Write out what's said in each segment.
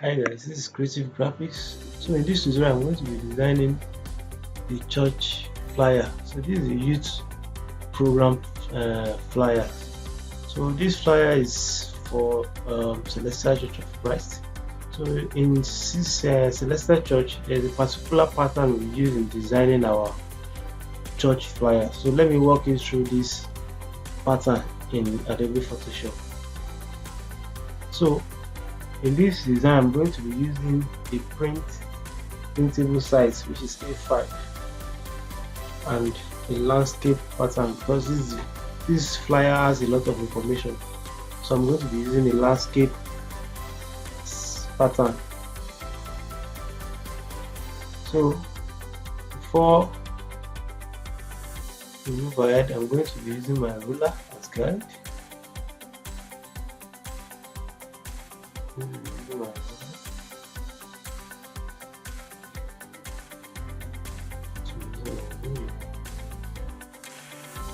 Hi guys, this is Creative Graphics. So in this tutorial, I'm going to be designing the church flyer. So this is a youth program flyer. So this flyer is for Celestial Church of Christ. So in this Celestial Church, there's a particular pattern we use in designing our church flyer. So let me walk you through this pattern in Adobe Photoshop. So in this design, I'm going to be using a printable size, which is A5, and a landscape pattern because this flyer has a lot of information. So I'm going to be using a landscape pattern. So before we move ahead, I'm going to be using my ruler as guide.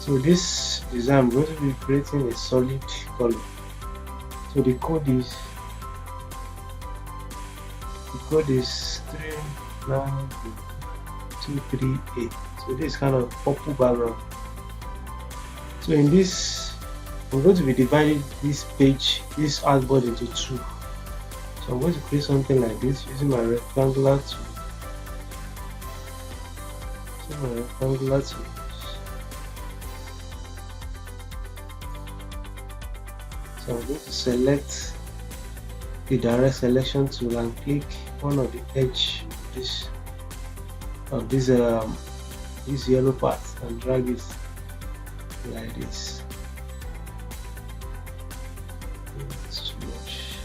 So this design, I'm going to be creating a solid color. So the code is 39238. So this is kind of purple background. So in this, I'm going to be dividing this artboard into two. So I'm going to create something like this using my rectangular tool. So I'm going to select the direct selection tool and click one of the edge of this yellow part and drag it like this. It's too much.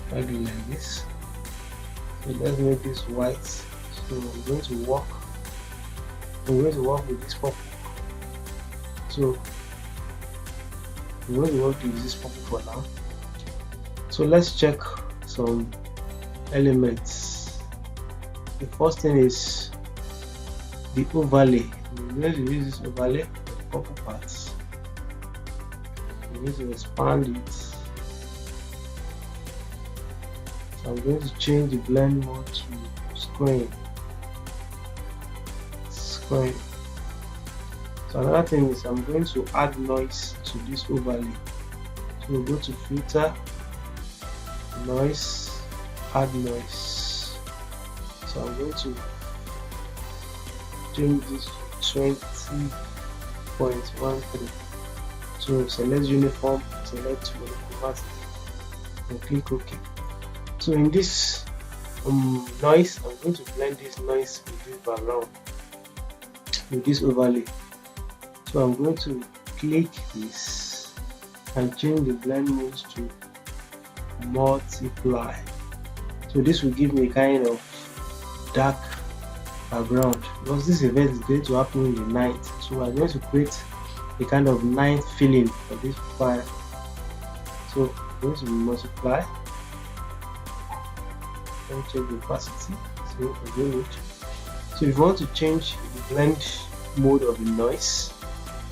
Drag it like this. So let's make this white. So I'm going to work with this purple. So I'm going to work with this purple for now. So let's check some elements. The first thing is the overlay. I'm going to use this overlay for the purple parts. I'm going to expand it. So I'm going to change the blend mode to screen. So another thing is I'm going to add noise to this overlay. So we'll go to filter, noise, add noise. So I'm going to change this to 20.13. So select uniform, select monochromatic, and click OK. So in this noise, I'm going to blend this noise with this background, with this overlay. So I'm going to click this and change the blend mode to multiply. So this will give me a kind of dark background because this event is going to happen in the night. So I'm going to create a kind of night feeling for this file. So I'm going to multiply and change the opacity. So if you want to change the blend mode of the noise,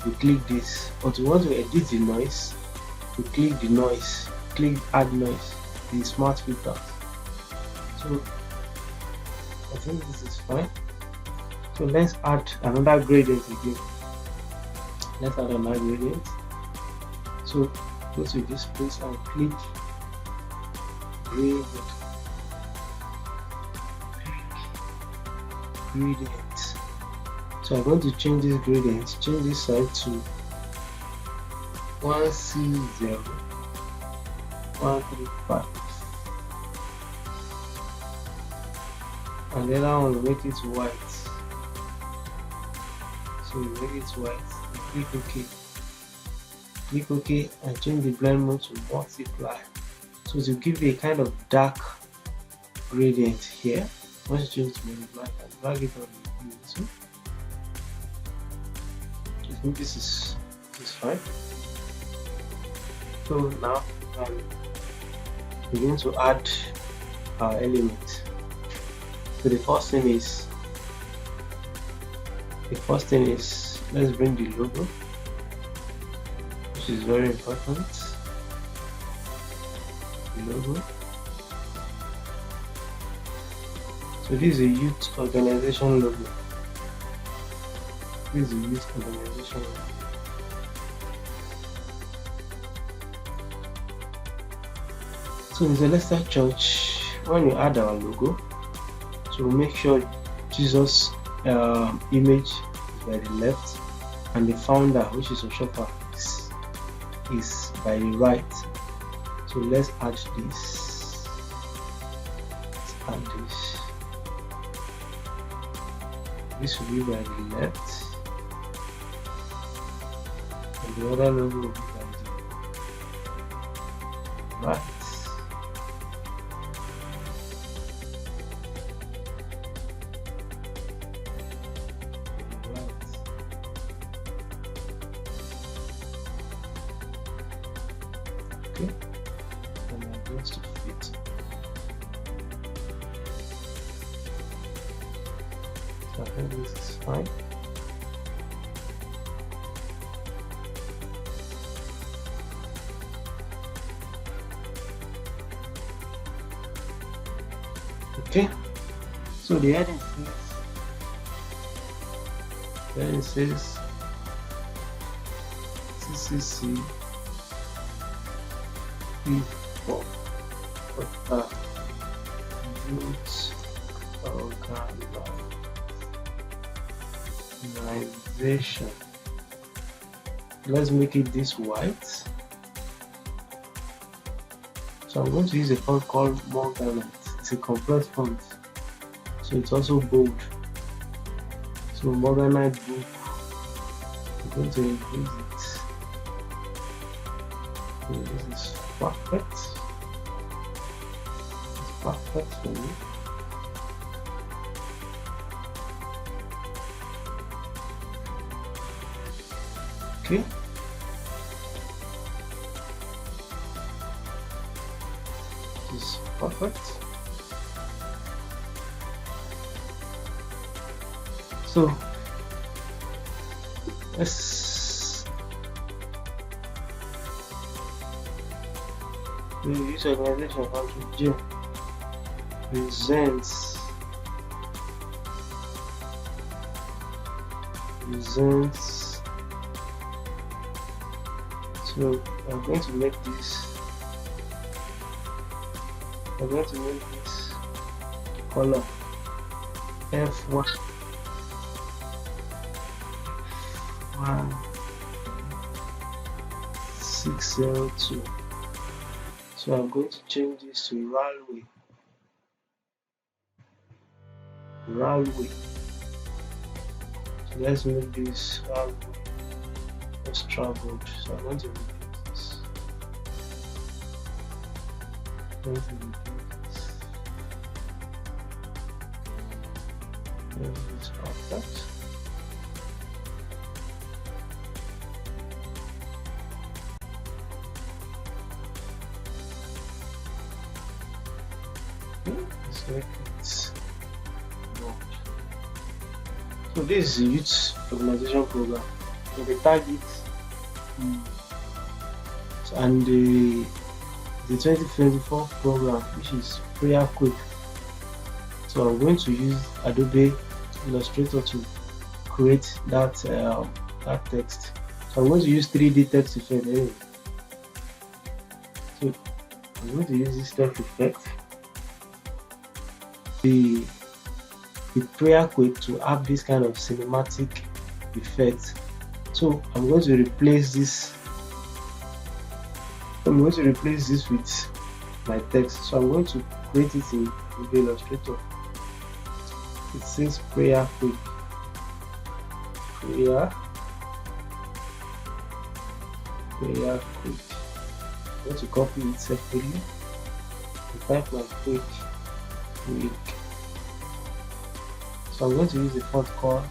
you click this. But you want to edit the noise, you click the noise, click add noise, the smart filter. So I think this is fine. So let's add another gradient again. Let's add another gradient. So go to this place and click gradient. So I'm going to change this gradient, change this side to 1C0135, and the other one will make it white. So we make it white, click OK, and change the blend mode to multiply. So to give you a kind of dark gradient here, once you change it to multiply, and drag it on the tool. I think this is fine. So now I'm beginning to add our elements. So the first thing is let's bring the logo, which is very important. logo. So this is a youth organization logo. This is a youth organization logo. So in Celestial Church, when you add our logo, so make sure Jesus image is by the left and the founder, which is Oshofa, is by the right. So let's add this. Let's add this. This will be by the left, and the other logo will be by the right. Okay, and I'm going to fit. So I think this is fine. Okay, so the heading says CCC P4 youth organization. Let's make it this white. So I'm going to use a font called Morganite. It's a compressed font, so it's also bold. So Morganite book, I'm going to increase it. So this is perfect. It's perfect for me. Okay. This is perfect. So let's use organization function J presents so I'm going to make this color F1 602. So I'm going to change this to railway. So let's make this railway extra bold. So I'm going to repeat this. This perfect. Let's make it bold. So this is the youth organization program. So the target and the 2024 program, which is Prayer Quick. So I'm going to use Adobe Illustrator to create that text. So I'm going to use 3D text effect anyway. So I'm going to use this text effect, the Prayer Quick, to have this kind of cinematic effect. So I'm going to replace this. With my text. So I'm going to create it in Adobe Illustrator. It says Prayer Quick. Prayer Quick. I'm going to copy it separately. Type my quick. So I'm going to use a font called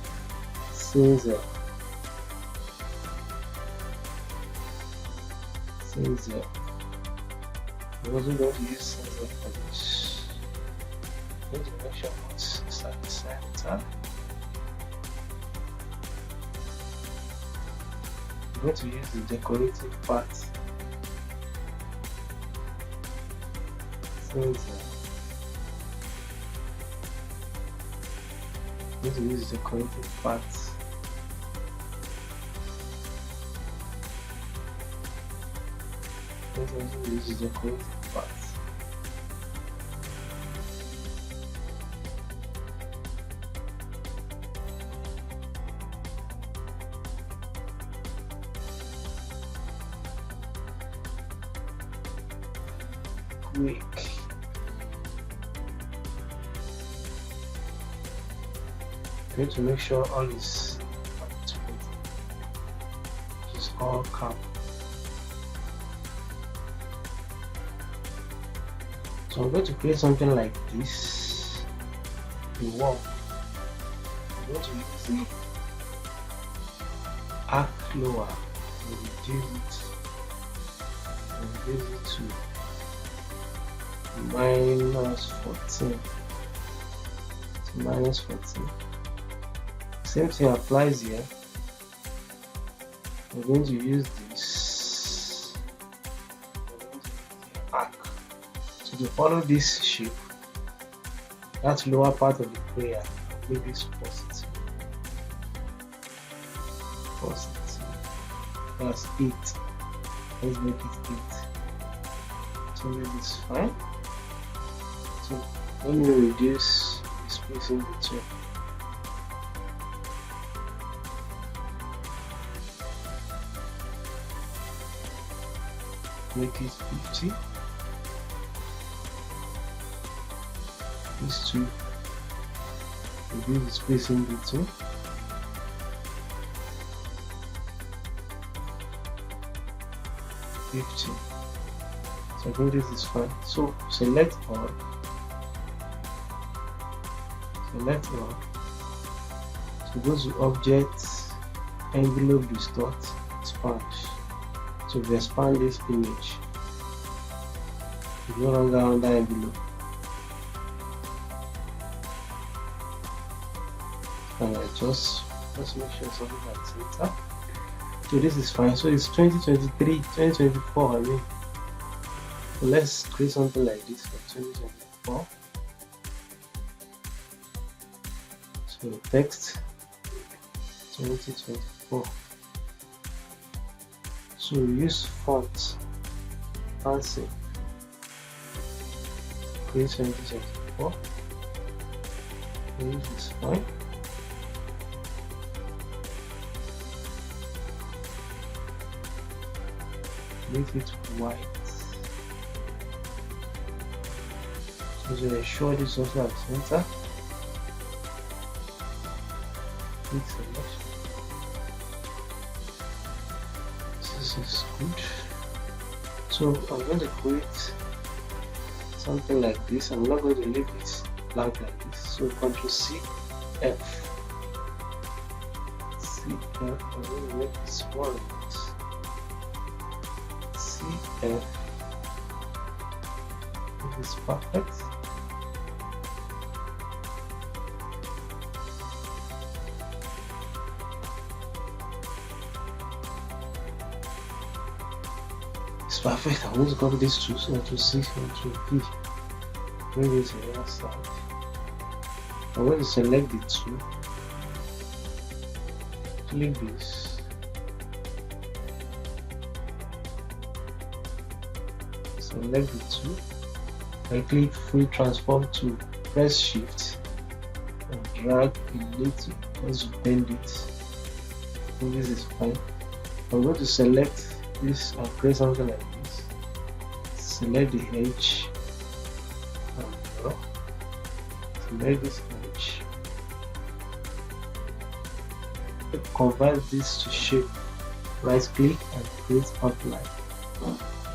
Cinzel. I'm also going to use Cinzel for this. I'm going to make sure it's at the center. I'm going to use the decorative part. going to use the decorative parts. Let's also use the decorative parts. Quick. Going to make sure all is just all cap. So I'm going to create something like this. The wall. I'm going to use the arc lower and reduce it to -14. -14. Same thing applies here. We're going to use this arc. So to follow this shape, that lower part of the prayer, make this positive. That's 8. Let's make it 8. So maybe it's fine. So let me reduce the spacing between. Make it 50. These two. Reduce the spacing between. So I think this is fine. So select all. So go to Object, Envelope, Distort, Expand. So we expand this image. It's no longer under envelope. And let's make sure something like center. So this is fine. So it's 2023, 2024, I mean. So let's create something like this for 2024. So text 2024. So we use font fancy. Create 2024. This is fine. Make it white. So to ensure this also at center. Click selection. This is good. So I'm going to create something like this. I'm not going to leave it blank like this. So Ctrl C F. I'm going to make this one. CF. This is perfect. It's perfect. I'm going to copy this to Ctrl C, Ctrl V. Bring it to the other side. I'm going to select the two. Click this. Select the two. I click Free Transform to press Shift and drag a little as you bend it. So this is fine. I'm going to select this and create something like this. Select the edge and draw. Select this edge. Convert this to shape. Right click and create outline.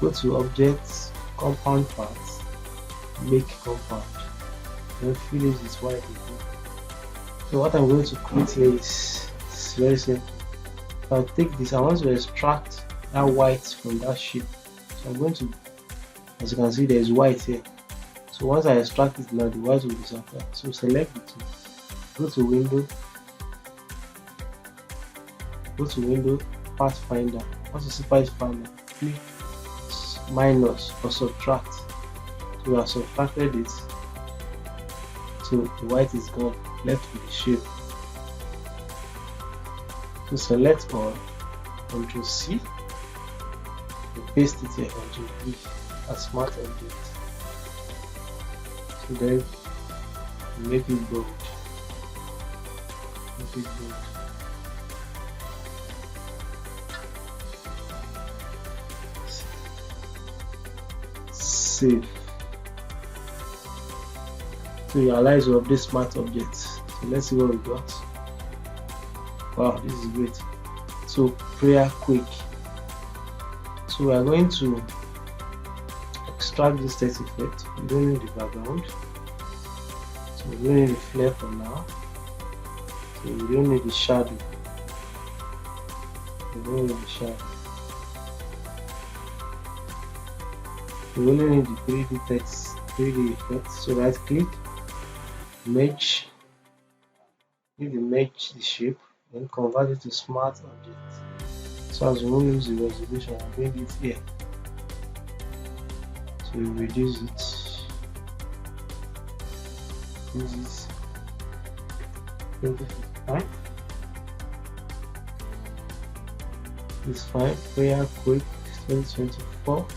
Go to Objects, Compound Parts, Make Compound. Then fill it with white again. So what I'm going to create here is very simple. If I take this, I want to extract that white from that shape. So I'm going to, as you can see, there is white here. So once I extract it now, the white will disappear. So select the two. Go to Window, Pathfinder. Once you see Pathfinder, click minus or subtract. So We have subtracted it, so the white is gone, left with the shape. So select all, Ctrl C, and paste it here, Ctrl V as smart object. So then make it bold. Make it bold. Save. So you realize we have this smart objects. So let's see what we got. Wow, this is great. So prayer quick. So we are going to extract this text effect. We don't need the background. So we don't need the flare for now. So we don't need the shadow. We don't need the shadow. We only need the 3D text, 3D effect. So right click, merge, give the merge the shape, then convert it to smart object. So as we won't lose the resolution, I'll bring it here. So we reduce it. This is fine. It's fine. Prayer quick 2024.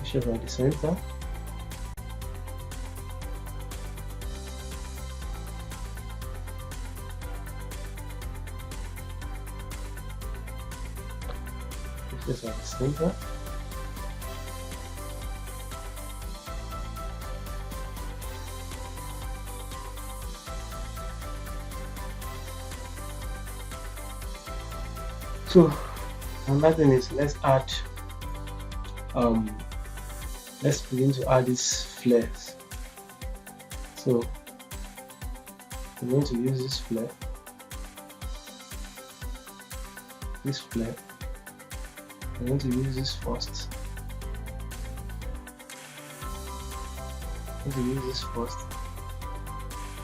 Shape at the center. Shape at the center. So another thing is let's begin to add these flares. So I'm going to use this flare. I'm going to use this first.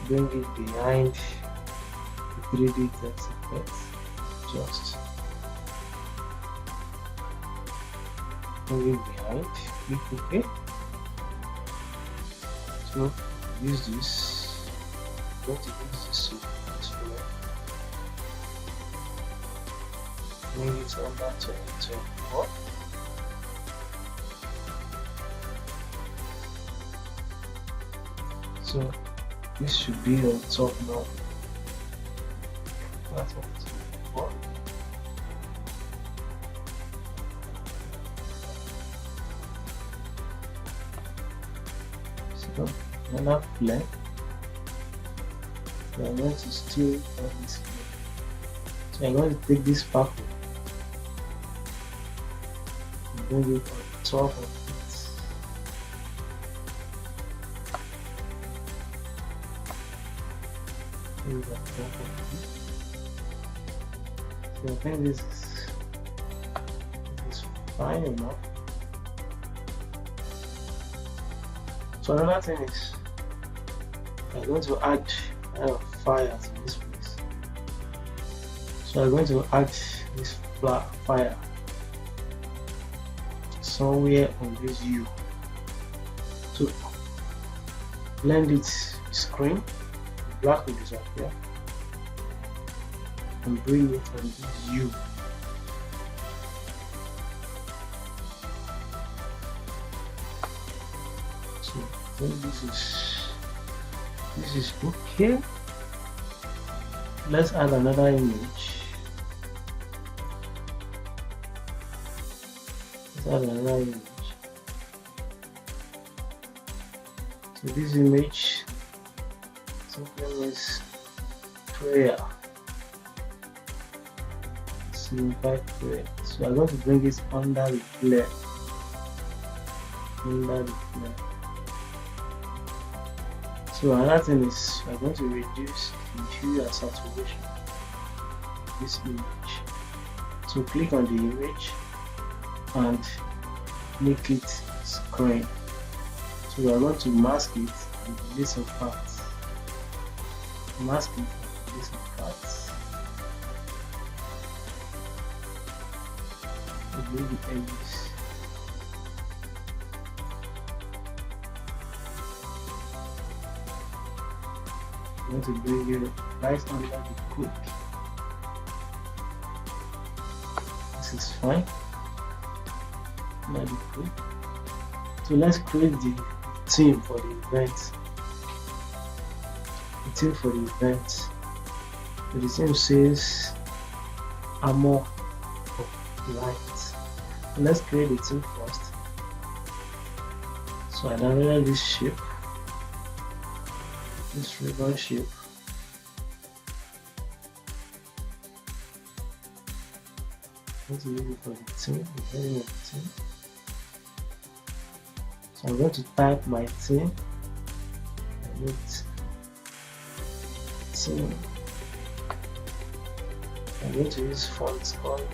Bring it behind the 3D text effect. Just bring it behind. Click OK. So use this. I'm going to use this flare. Bring it under 2024. So this should be on top now. That's what it's for. So another flare. So I'm going to steal all this flare. So I'm going to take this purple and bring it on top of it. So I think this is fine enough. So another thing is I'm going to add fire to this place. So I'm going to add this fire somewhere on this U. So blend it screen, black will disappear, and bring it on this U. So I think this is okay. Let's add another image. So this image simply means prayer. Simplify prayer. So I'm going to bring it under the flare. So another thing is I'm going to reduce the hue and saturation of this image. So click on the image and make it screen. So we are going to mask it and delete some parts. Mask it and delete some parts. Delete the edges. I'm going to bring you right under the quick. This is fine. Under the quick. So let's create the theme for the event. The theme for the event. So the theme says armor of light. So let's create the theme first. So I downloaded this shape, this ribbon shape. I'm going to use it for the theme, the heading of the theme. So I'm going to type my theme. I need theme. I'm going to use fonts called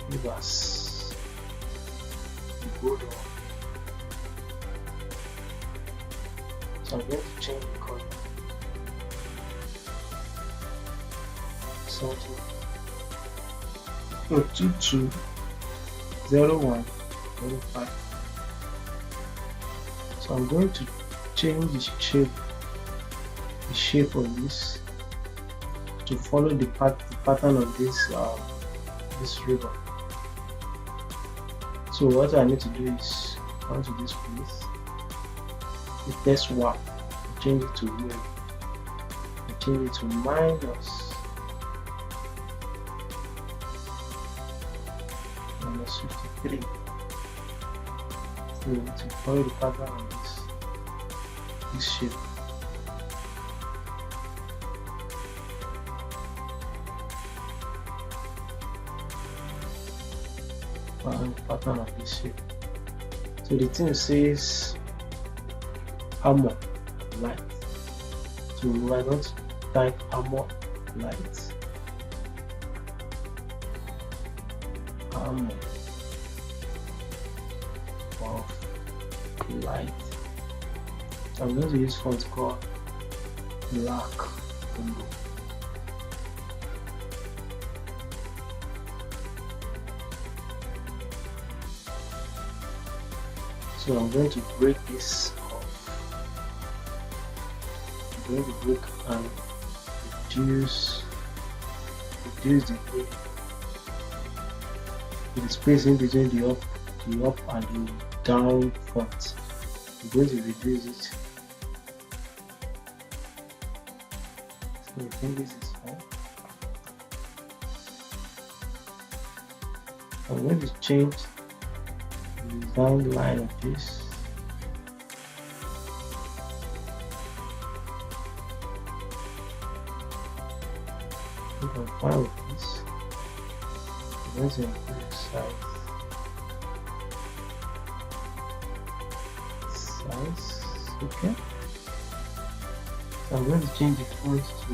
Rivers. Good one. So I'm going to change the color. Something. So 220105. So I'm going to change the shape of this to follow the pattern of this ribbon. So what I need to do is come to this place, the text swap, change it to wave, change it to -53. So to follow the pattern of this shape. Follow the pattern of this shape. So the thing says armor light. So we are going to type armor light. Armor of light. I'm going to use font called black. So I'm going to break this off. I'm going to break and reduce the space in between the up and the down font. I'm going to reduce it. So I think this is fine. I'm going to change the design line of this. I think I'm fine with this. I'm going to increase size. Okay. So I'm going to change the font to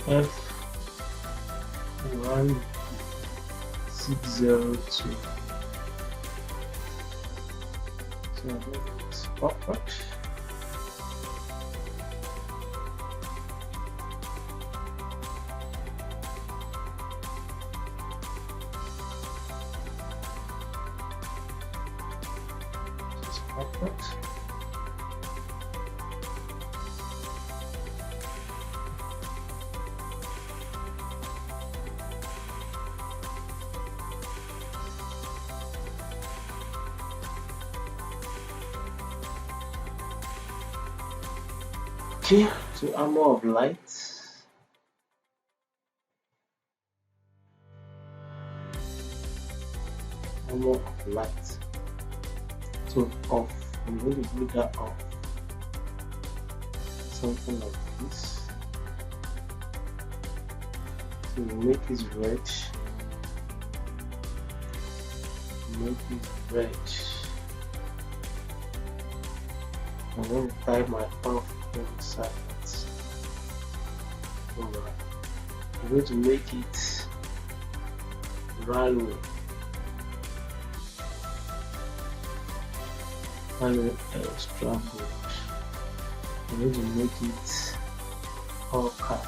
F1602. So I'm going to use perfect. Perfect. Okay, so armor of light. Armor of light. So off. I'm going to do that off. Something like this. So make it red. Make it red. I'm going to type my off inside it. Alright. I'm going to make it runway. Extra bold. I'm going to make it all cap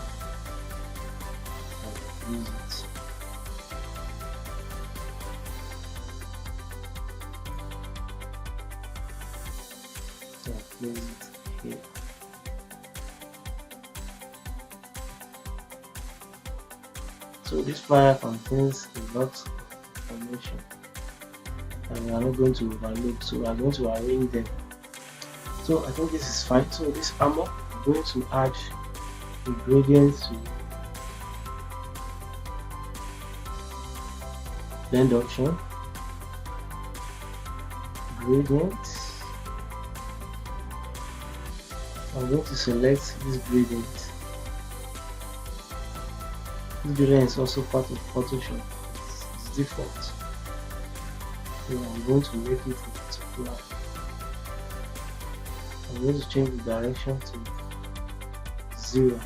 and use it. So place it here. So this flyer contains a lot of information and we are not going to overload, so we are going to arrange them. So I think this is fine. So this armor, I'm going to add the gradient to blend option, gradient. I'm going to select this gradient. This gradient is also part of Photoshop. It's default. So I'm going to make it multiply. I'm going to change the direction to 0.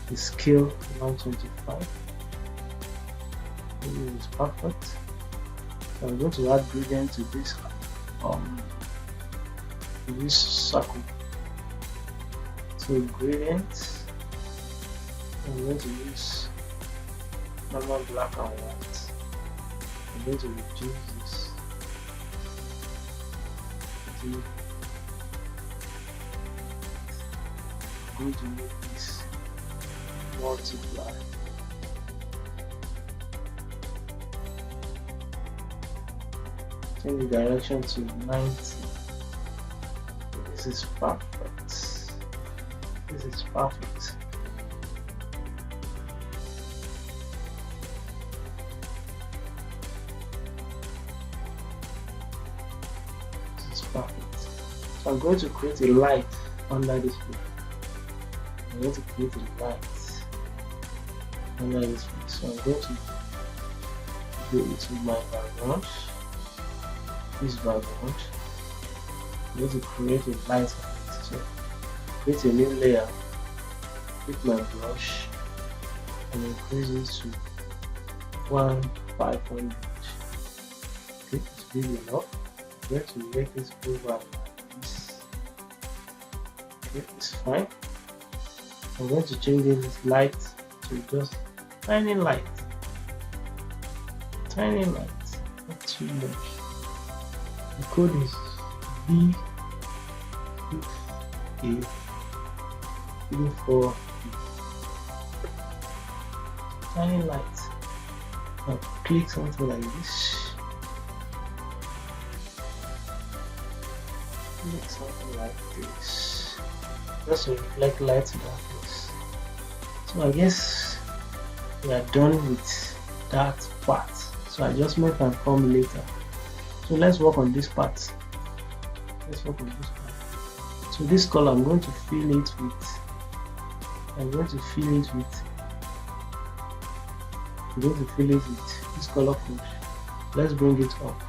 The scale 125. This is perfect. So I'm going to add gradient to this circle. So gradient, I'm going to use normal black and white. I'm going to reduce this to, I'm going to make this multiply. Change the direction to 90. This is perfect. This is perfect. This is perfect. So I'm going to create a light under this place. I'm going to create a light under this place. So I'm going to go into my background. This background. I'm going to create a light on it. So create a new layer, pick my brush and increase it to 1,500. Okay, it's big enough. I'm going to make this over like this. Okay, it's fine. I'm going to change this light to just tiny light. Tiny light, not too much. The code is B6A34. Tiny light. Now click something like this. Click something like this. Just to reflect light in that place. So I guess we are done with that part. So adjustment can come later. So let's work on this part. Let's work on this part. So this color I'm going to fill it with. This color code. Let's bring it up.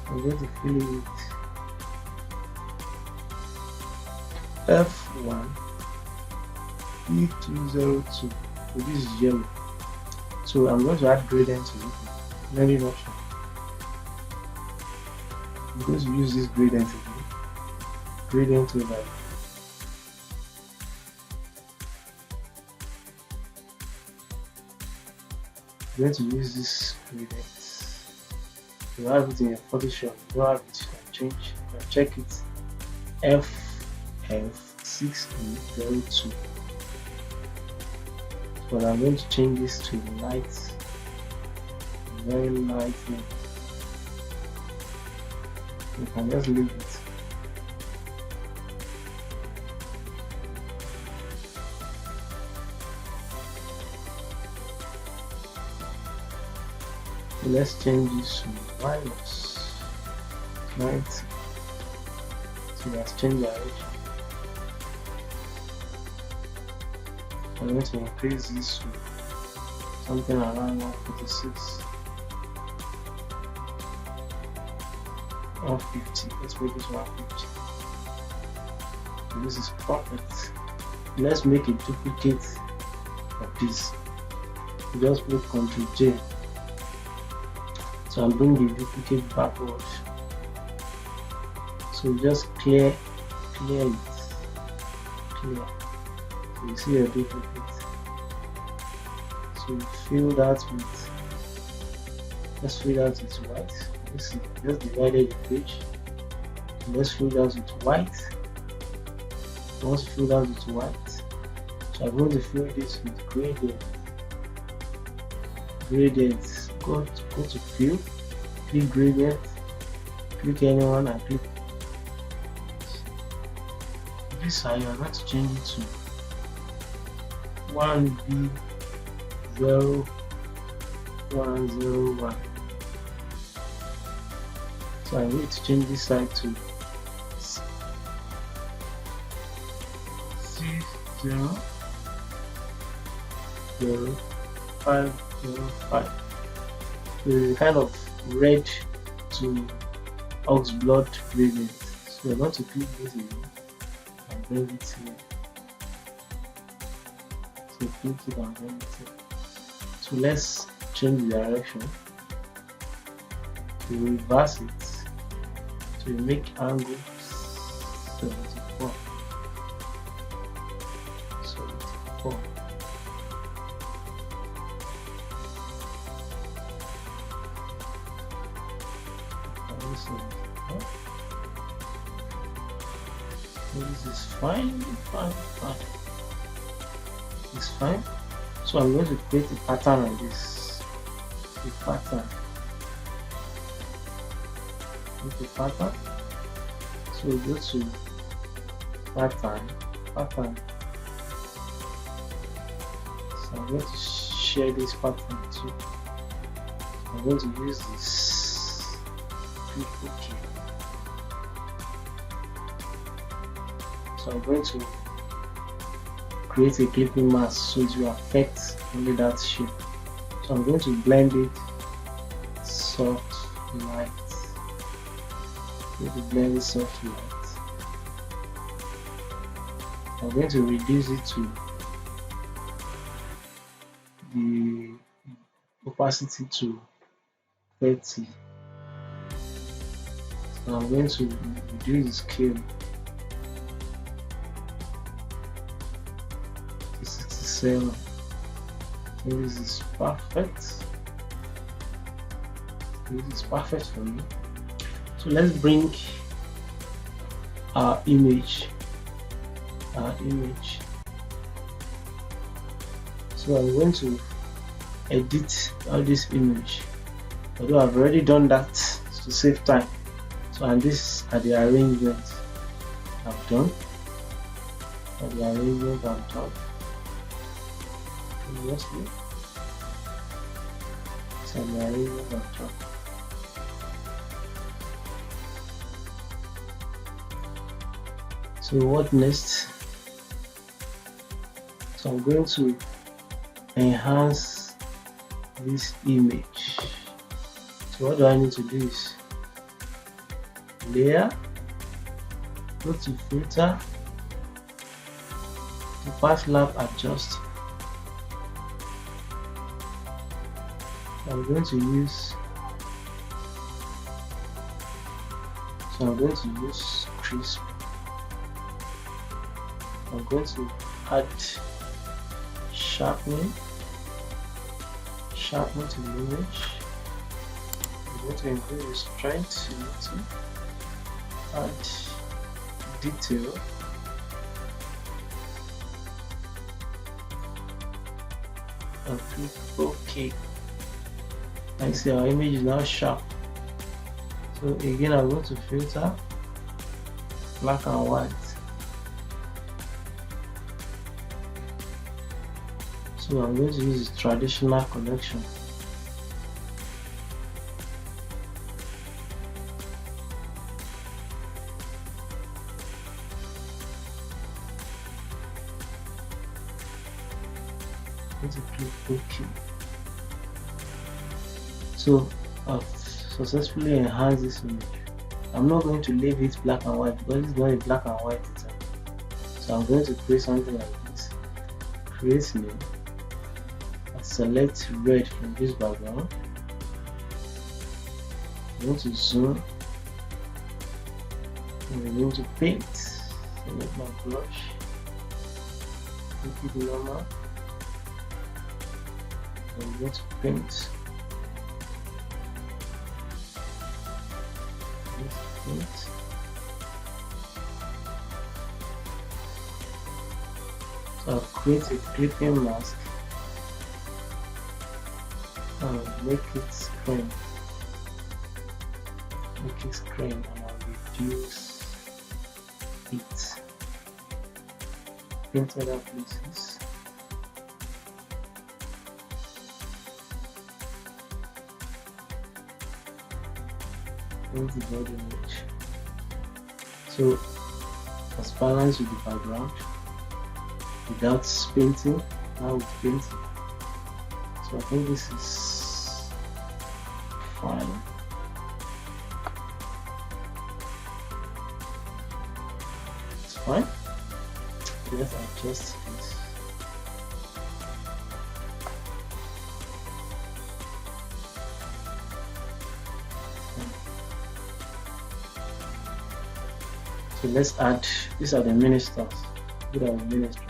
I'm going to fill it with F1 E202. So this is yellow. So I'm going to add gradient to it. Blending option. I'm going to use this gradient again. Gradient over. I'm going to use this gradient. You have it in your Photoshop. You have it, you can change. You can check it. FF602. But I'm going to change this to light. Very light. You can just leave it. So let's change this to minus 90. So let's change the direction. I'm going to increase this to something around 146. 150. Let's make it 150. So this is perfect. Let's make a duplicate of this. Just put Ctrl J. So I'm bringing the duplicate backward. So just clear it. Clear. So you see a duplicate. So fill that with. Let's fill that with white. Just divided the page. let's fill that with white. Once fill that with white, so I'm going to fill this with gradients. Go to fill, click gradient, click anyone and click this side. I'm going to change it to 1B0101. So I need to change this side to 6000505. The kind of red to ox blood gradient. So I'm going to click this again and bring it here. So click it and bring it here. So let's change the direction. We reverse it to make angle 74. This is fine. It's fine. So I'm going to create a pattern on this. A pattern. So we go to pattern. So I'm going to share this pattern too. I'm going to use this. Click OK. So I'm going to create a clipping mask so it will affect only that shape. So I'm going to blend it soft light. I'm going to reduce it to the opacity to 30. So I'm going to reduce the scale to 67. This is perfect. This is perfect for me. So let's bring our image. So I'm going to edit all this image, although I've already done that to save time. So and these are the arrangements I've done. Obviously, so the arrangement I've done. So what next? So I'm going to enhance this image. So what do I need to do is layer, go to filter, to path lab adjust. I'm going to use crisp. I'm going to add sharpening to the image. I'm going to increase the strength to add detail. And click OK. And see our image is now sharp. So again, I'm going to filter black and white. So I'm going to use the traditional collection. I'm going to click OK. So I've successfully enhanced this image. I'm not going to leave it black and white because it's not a black and white design. So I'm going to create something like this. Create name. Select red from this background. I'm going to zoom. I'm going to paint. Select my brush. Make it normal. I'm going to paint. create a clipping mask and make it screen. And I'll reduce it. Paint other places. Paint the body image. So as balance with the background without painting. Now with painting. So I think this is fine. It's fine. Let's adjust this. So let's add, these are the ministers. These are the ministry.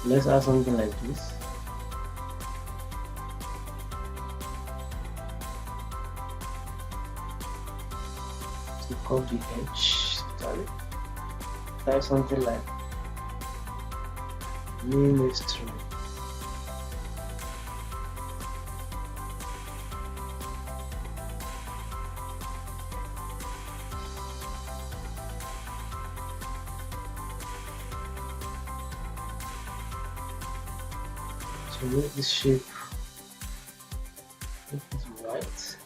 Let's add something like this. To cut the edge. Type something like ministry. So make this shape, make it white,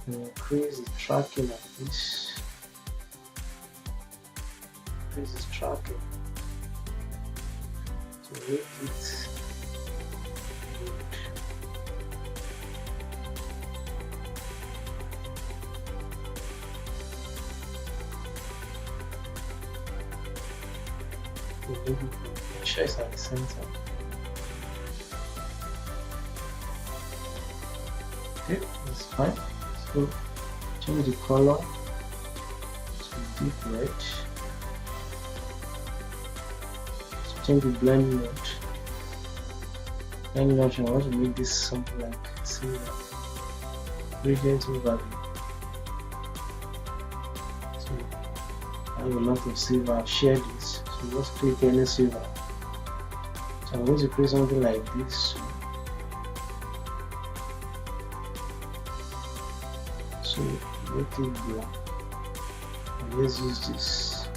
and increase the tracking of this. Increase the tracking to make it good. Maybe sure it's at the center. Okay, that's fine. So change the color to deep red. So change the blend mode. Blend mode, I want to make this something like silver. Gradient overlay. So I have a lot of silver. I've shared this. So just click any silver. So I'm going to create something like this. So make it black. And let's use this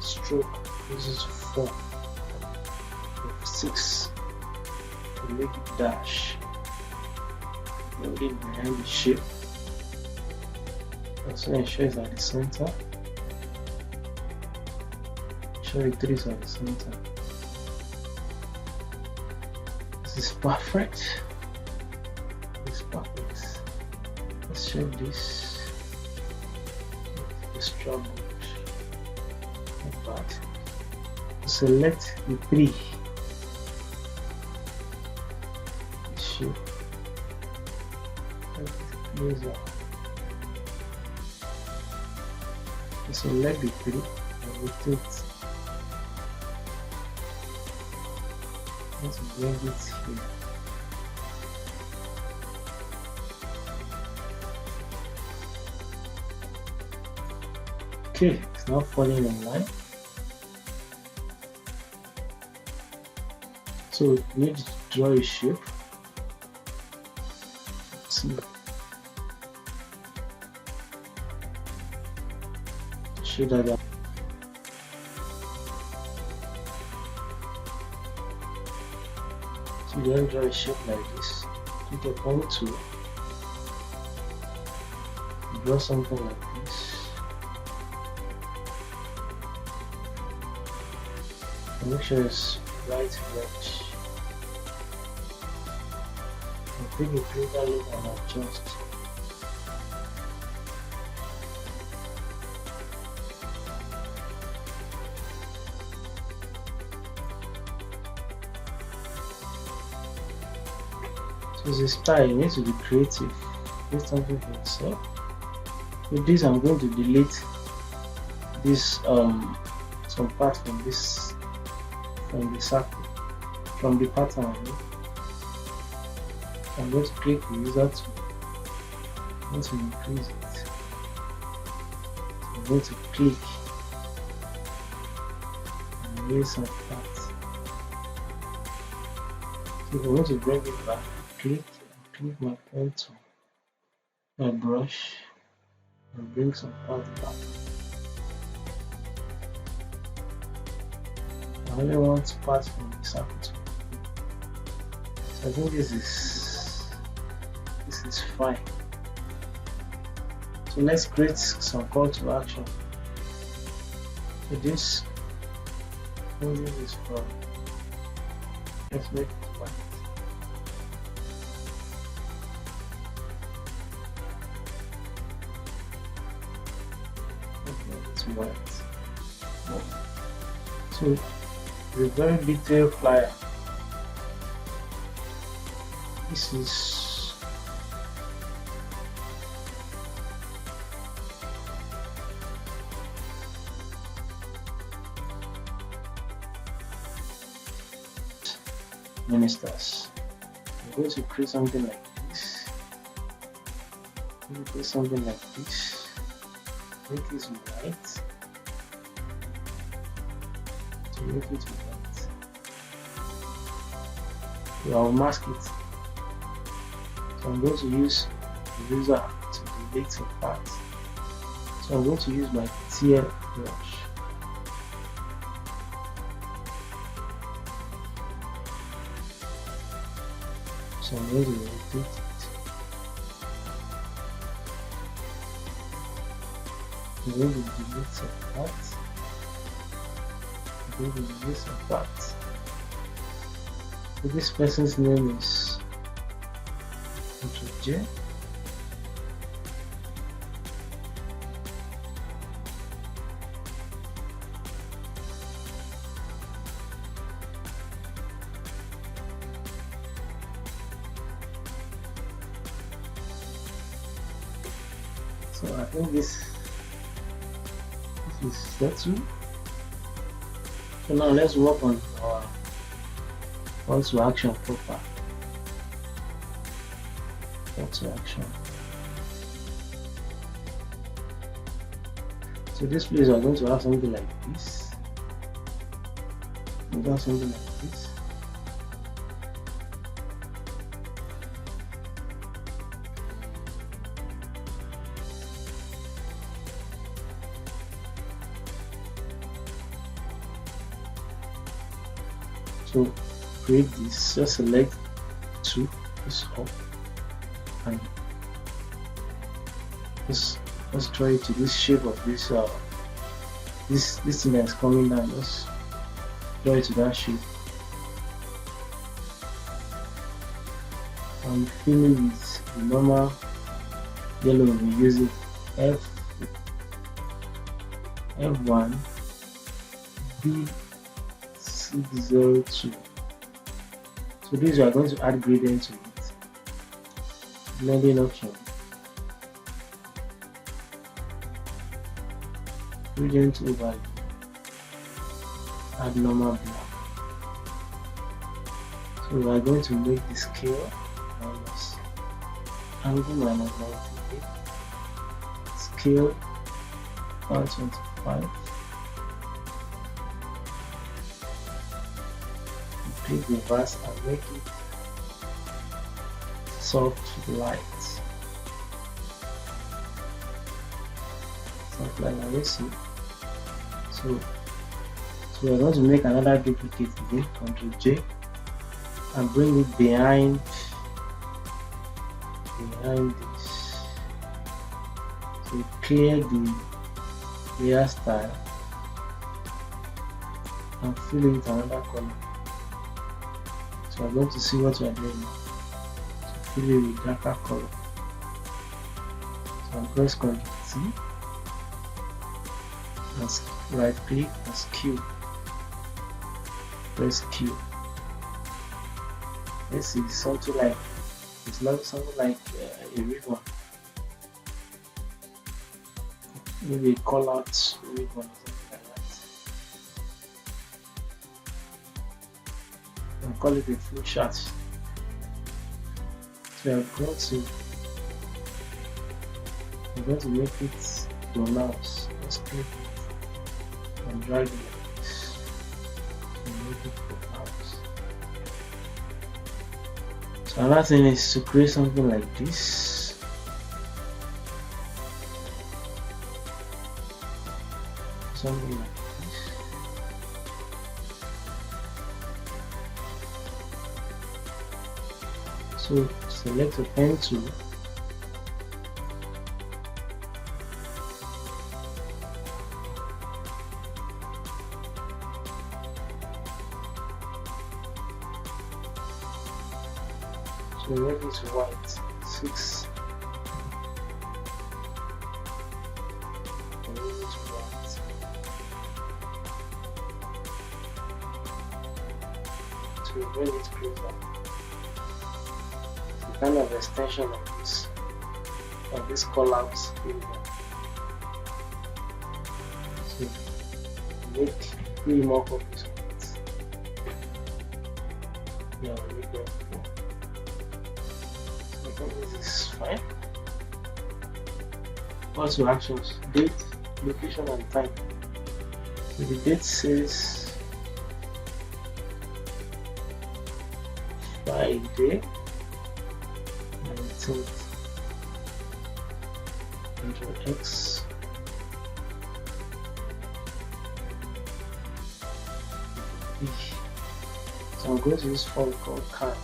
stroke. This is 4 of 6 to make it dash. Bring it behind the shape. Also ensure it's at the center. Show the trees at the center. This is perfect. This is perfect. Let's check this. This trouble. Not bad. Select the 3. The shape. Close up. Select the 3 and rotate. Let's bring it here. Okay, it's now falling in line. So we need to draw a shape. Let's see. Should I get? So you then draw a shape like this. Click upon tool. Draw something like this. And make sure it's right wedge. And take a greater look and adjust. So it's a style, you need to be creative. Do something for yourself. With this, I'm going to delete this some part from this, from the circle, from the pattern. I'm going to click the user tool. I'm going to increase it. I'm going to click erase some parts. So if I want to bring it back, click my pen tool, my brush, and bring some parts back. I only want parts from the circle to be. So I think this is fine. So let's create some call to action. So this is from, let's make it white. Okay, it's white. So a very detailed flyer. This is ministers. I'm going to create something like this. Create something like this. Make this white. To make it white. I'll mask it. So I'm going to use the user to delete some parts. So I'm going to use my tear brush. So I'm going to rotate it. I'm going to delete some parts. I'm going to delete some parts. So this person's name is J. So I think this is settled. So now let's work on our call to action proper. Call to action. So this place are going to have something like this. We got something like this. So create this, just select 2, this up, and let's draw it to this shape of this this thing that's coming down. Let's draw it to that shape. I'm filling with the normal yellow we'll be using F1 B602. So these are going to add gradient to it. Blending option. Gradient overlay. Add normal black. So we are going to make the scale minus angle minus 98. Scale 125. Click reverse and make it soft light. Something like that. See. So we're going to make another duplicate again, Ctrl J, and bring it behind this. So clear the layer style and fill it another color. So I'm going to see what we are doing now. So fill it with darker color. So I'll press Ctrl T and right click and skew. Press Q. Let's see, something like it's not something like a ribbon. Maybe a colored ribbon or something like that. I'll call it a flow chart. So I'm going to make it pronounced. Let's click it and drag it like this. make it for house. So another thing is to create something like this. Something like this. So select a pen tool. So make it white, 6. Make it white. To bring it closer. It's a kind of extension of this collapse area. So make 3 more copies of it. Yeah, we make it 4. This is fine. Also actions, date, location and time. So the date says Friday 19th. Control X. So I'm going to use font called card.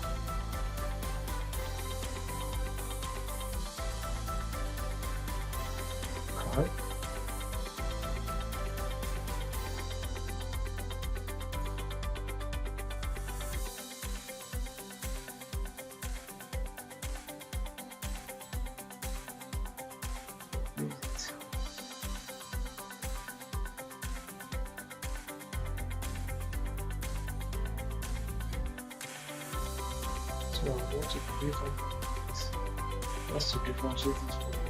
So I'm going to click on this just to differentiate it from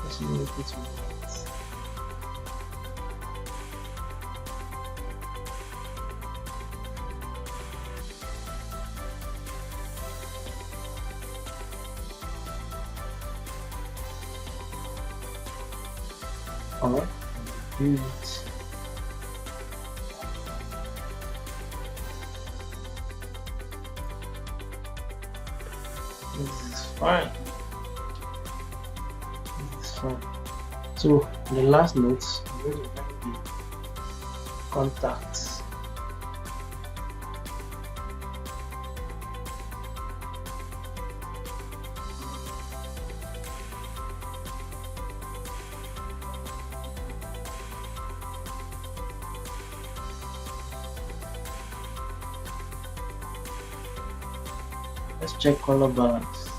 let's make it white. Alright, do it. This is fine. This is fine. So the last notes, I'm going to write the contacts. Let's check color balance.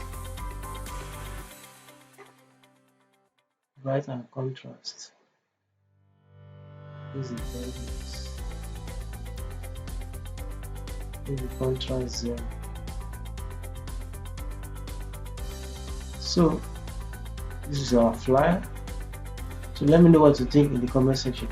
Bright and contrast. This is brightness. This is contrast 0. So this is our flyer. So let me know what you think in the comment section.